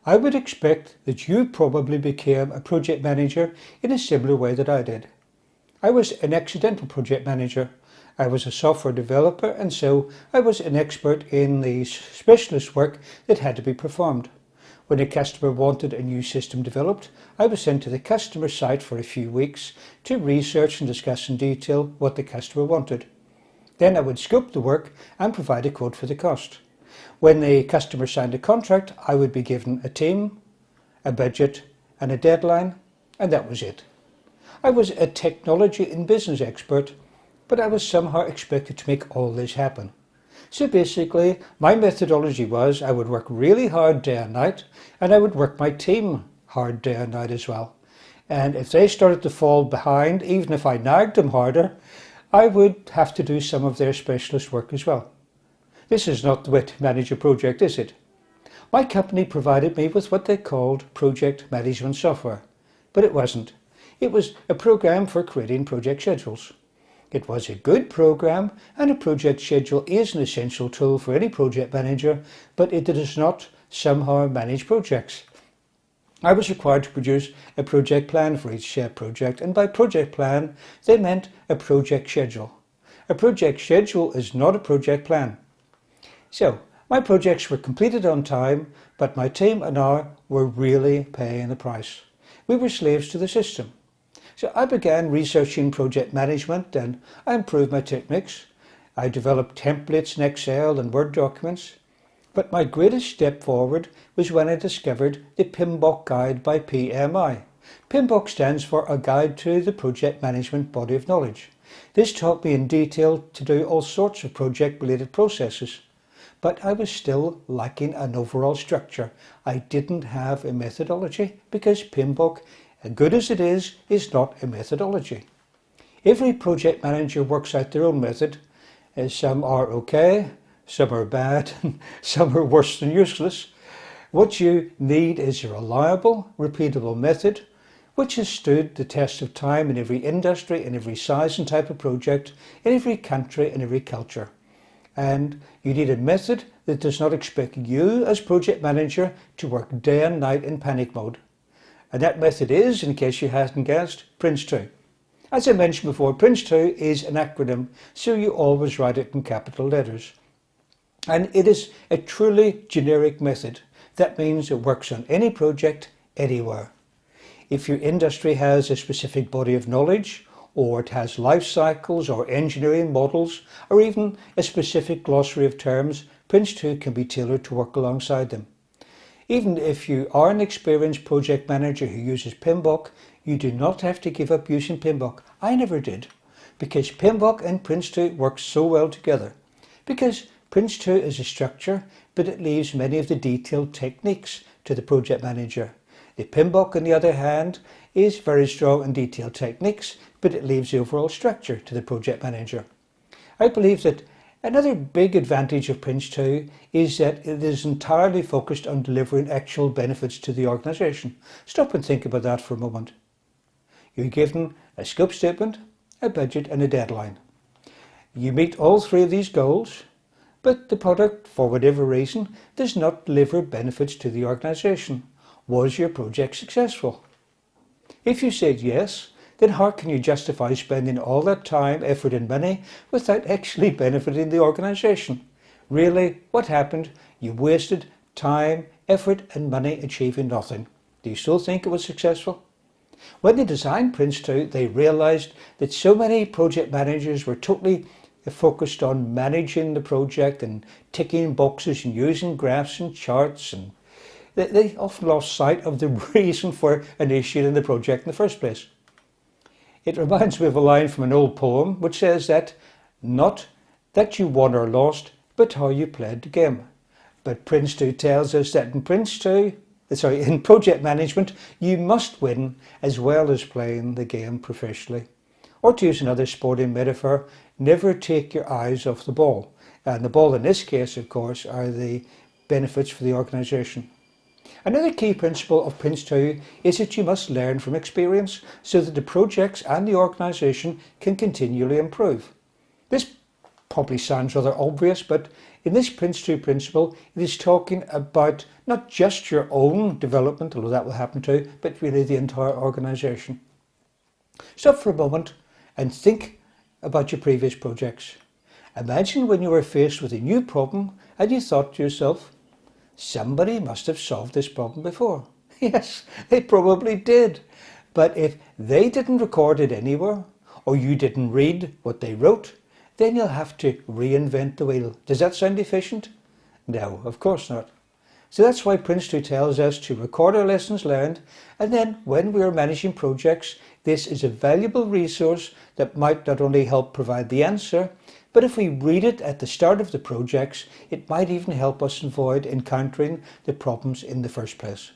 I would expect that you probably became a project manager in a similar way that I did. I was an accidental project manager. I was a software developer, and so I was an expert in the specialist work that had to be performed. When a customer wanted a new system developed, I was sent to the customer site for a few weeks to research and discuss in detail what the customer wanted. Then I would scope the work and provide a quote for the cost. When the customer signed a contract, I would be given a team, a budget and a deadline, and that was it. I was a technology and business expert, but I was somehow expected to make all this happen. So basically, my methodology was I would work really hard day and night, and I would work my team hard day and night as well. And if they started to fall behind, even if I nagged them harder, I would have to do some of their specialist work as well. This is not the way to manage a project, is it? My company provided me with what they called project management software, but it wasn't. It was a program for creating project schedules. It was a good program, and a project schedule is an essential tool for any project manager, but it does not somehow manage projects. I was required to produce a project plan for each project, and by project plan they meant a project schedule. A project schedule is not a project plan. So my projects were completed on time, but my team and I were really paying the price. We were slaves to the system. So I began researching project management, and I improved my techniques. I developed templates in Excel and Word documents. But my greatest step forward was when I discovered the PMBOK guide by PMI. PMBOK stands for a guide to the project management body of knowledge. This taught me in detail to do all sorts of project related processes. But I was still lacking an overall structure. I didn't have a methodology because PMBOK, good as it is not a methodology. Every project manager works out their own method. Some are okay, some are bad, and some are worse than useless. What you need is a reliable, repeatable method which has stood the test of time in every industry, in every size and type of project, in every country and every culture. And you need a method that does not expect you as project manager to work day and night in panic mode. And that method is, in case you hadn't guessed, Prince2. As I mentioned before, Prince2 is an acronym, so you always write it in capital letters. And it is a truly generic method. That means it works on any project, anywhere. If your industry has a specific body of knowledge, or it has life cycles or engineering models, or even a specific glossary of terms, Prince2 can be tailored to work alongside them. Even if you are an experienced project manager who uses PMBOK, you do not have to give up using PMBOK. I never did, because PMBOK and Prince2 work so well together. Because Prince2 is a structure, but it leaves many of the detailed techniques to the project manager. The PMBOK, on the other hand, is very strong in detailed techniques, but it leaves the overall structure to the project manager. I believe that another big advantage of Prince2 is that it is entirely focused on delivering actual benefits to the organisation. Stop and think about that for a moment. You're given a scope statement, a budget and a deadline. You meet all three of these goals, but the product, for whatever reason, does not deliver benefits to the organisation. Was your project successful? If you said yes, then how can you justify spending all that time, effort and money without actually benefiting the organisation? Really, what happened? You wasted time, effort and money achieving nothing. Do you still think it was successful? When they designed Prince2, they realised that so many project managers were totally focused on managing the project and ticking boxes and using graphs and charts, and they often lost sight of the reason for initiating the project in the first place. It reminds me of a line from an old poem which says that, not that you won or lost, but how you played the game. But Prince2 tells us that in project management, you must win as well as playing the game professionally. Or to use another sporting metaphor, never take your eyes off the ball. And the ball in this case, of course, are the benefits for the organisation. Another key principle of Prince2 is that you must learn from experience so that the projects and the organisation can continually improve. This probably sounds rather obvious, but In this Prince2 principle, it is talking about not just your own development, although that will happen too, but really the entire organisation. Stop for a moment and think about your previous projects. Imagine when you were faced with a new problem and you thought to yourself, somebody must have solved this problem before. Yes, they probably did. But if they didn't record it anywhere, or you didn't read what they wrote, then you'll have to reinvent the wheel. Does that sound efficient? No, of course not. So that's why Prince2 tells us to record our lessons learned, and then when we are managing projects, this is a valuable resource that might not only help provide the answer, but if we read it at the start of the projects, it might even help us avoid encountering the problems in the first place.